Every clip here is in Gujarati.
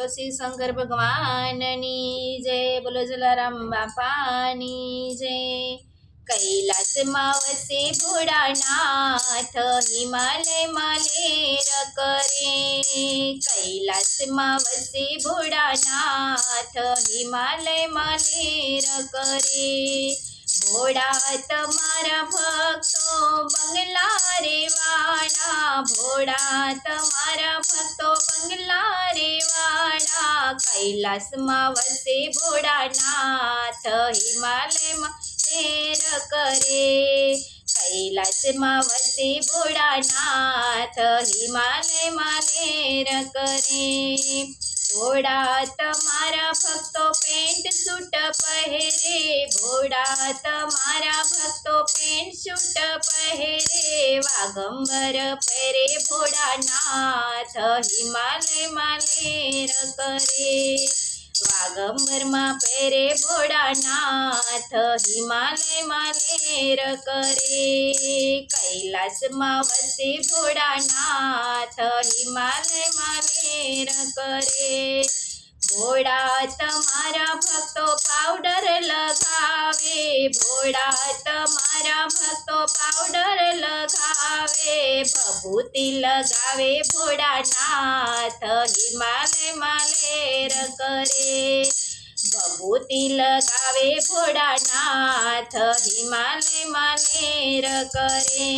शिव शंकर भगवाननी जय। बोलो जलाराम बापानी जय। कैलासમાં વસે ભોળાનાથ હિમાલય માલેર કરે। कैलासમાં વસે ભોળાનાથ હિમાલય માલેર કરે। ભોળા તમારા ભક્તો બંગલા રે વાળા। ભોળા તમારા ભક્તો બંગલા રે વાળા। कैलासમાં વસે ભોળાનાથ હિમાલયમાં લેર કરે। कैलासમાં વસે ભોળાનાથ હિમાલયમાં લેર કરે। ભોળા તમારા ભક્તો પેન્ટ સૂટ પહેરે। ભોળા તમારા ભક્તો પેન્ટ સૂટ પહેરે। વાગંબર પહેરે ભોળાનાથ હિમાલયમાં લેર કરે। વાગંબરમાં પહેરે ભોળાનાથ હિમાલયમાં લેર કરે। कैलासમાં વસે ભોળાનાથ હિમાલયમાં લેર કરે। ભોળા તમારા ભક્તો પાવડર લગાવે। ભોળા તમારા ભક્તો પાવડર લગાવે। ભભૂતિ લગાવે ભોળાનાથ હિમાલયમાં લેર કરે। ભભૂતિ લગાવે ભોળાનાથ હિમાલયમાં લેર કરે।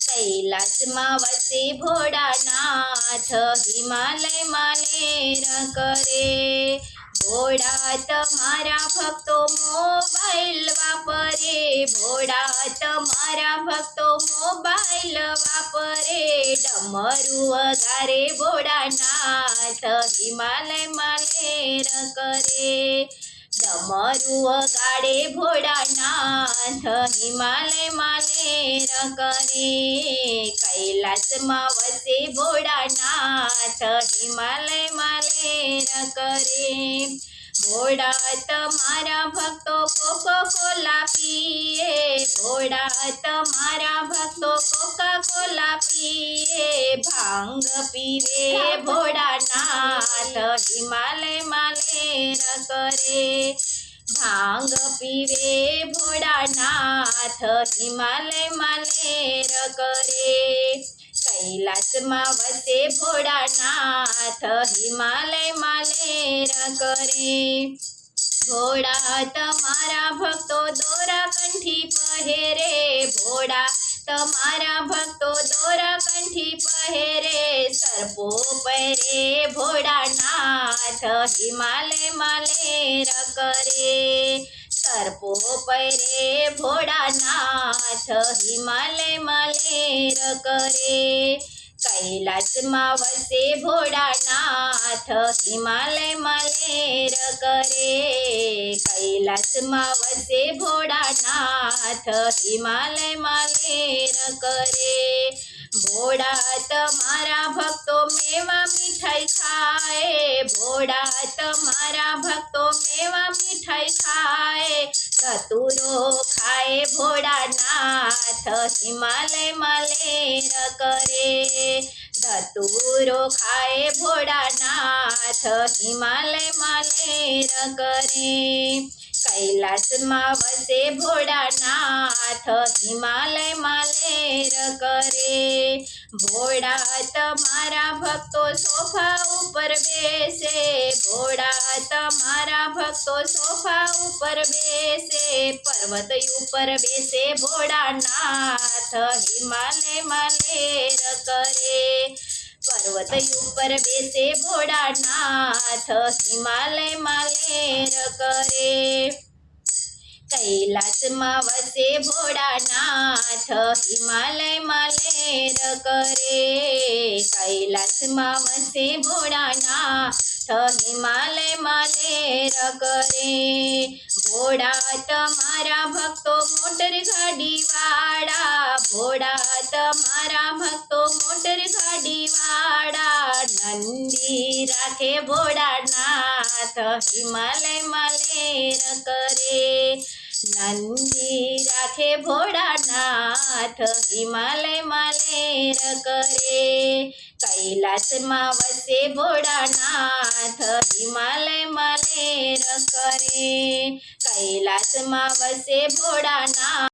कैलासમાં વસે ભોળાનાથ હિમાલયમાં લેર કરે। ભોળા તમારા ભક્તો મોબાઈલ વાપરે। ભોળા તમારા ભક્તો મોબાઈલ વાપરે। ડમરું વગારે ભોળાનાથ હિમાલયમાં લેર કરે। ડમરું વગાડે ભોળાનાથ હિમાલયમાં લેર કરે। कैलासમાં વસે ભોળાનાથ હિમાલયમાં લેર કરે। ભોળા તમારા ભક્તો કોકા કોલા પીએ। ભોળા તમારા ભક્તો કોકા કોલા પીએ। ભાંગ પીવે ભોળાનાથ હિમાલયમાં લેર કરે। ભાંગ પીવે ભોળાનાથ હિમાલયમાં લેર કરે। कैलासમાં વસે ભોળાનાથ હિમાલયમાં લેર કરે। ભોળા તમારા ભક્તો દોરા કંઠી પહેરે। ભોળા તમારા ભક્તો દોરા કંઠી પહેરે। સર્પો પહેરે ભોળાનાથ હિમાલયમાં લેર કરે। સર્પો પહેરે ભોળાનાથ હિમાલયમાં લેર કરે। कैलासમાં વસે ભોળાનાથ હિમાલયમાં લેર કરે। कैलासમાં વસે ભોળાનાથ હિમાલયમાં લેર કરે। ભોળા તમારા ભક્તો મેવા મીઠાઈ ખાય। ભોળા તમારા ભક્તો મેવા મીઠાઈ ખાય। ધતુરો ખાય ભોળાનાથ હિમાલયમાં લેર કરે। ધતુરો ખાય ભોળાનાથ હિમાલયમાં લેર કરે। कैलासમાં વસે ભોળાનાથ હિમાલયમાં લેર કરે। ભોળા તમારા ભક્તો સોફા ઉપર બેસે। ભોળા તમારા ભક્તો સોફા ઉપર બેસે। પર્વત ઉપર બેસે ભોળાનાથ હિમાલયમાં લેર કરે। પર્વત ઉપર બેસે ભોળાનાથ હિમાલયમાં લેર કરે। कैलासમાં વસે ભોળાનાથ હિમાલયમાં લેર કરે। कैलासમાં વસે ભોળાનાથ હિમાલયમાં લેર કરે। ભોળા તમારા ભક્તો મોટર ગાડી વાળા। ભોળા તમારા ભક્તો મોટર ગાડી વાળા। નંદી રાખે ભોળાનાથ હિમાલયમાં લેર કરે। નંદી રાખે ભોળાનાથ હિમાલયમાં લેર કરે। કૈલાસમાં વસે ભોળાનાથ હિમાલયમાં લહેર કરે કૈલાસમાં વસે ભોળાનાથ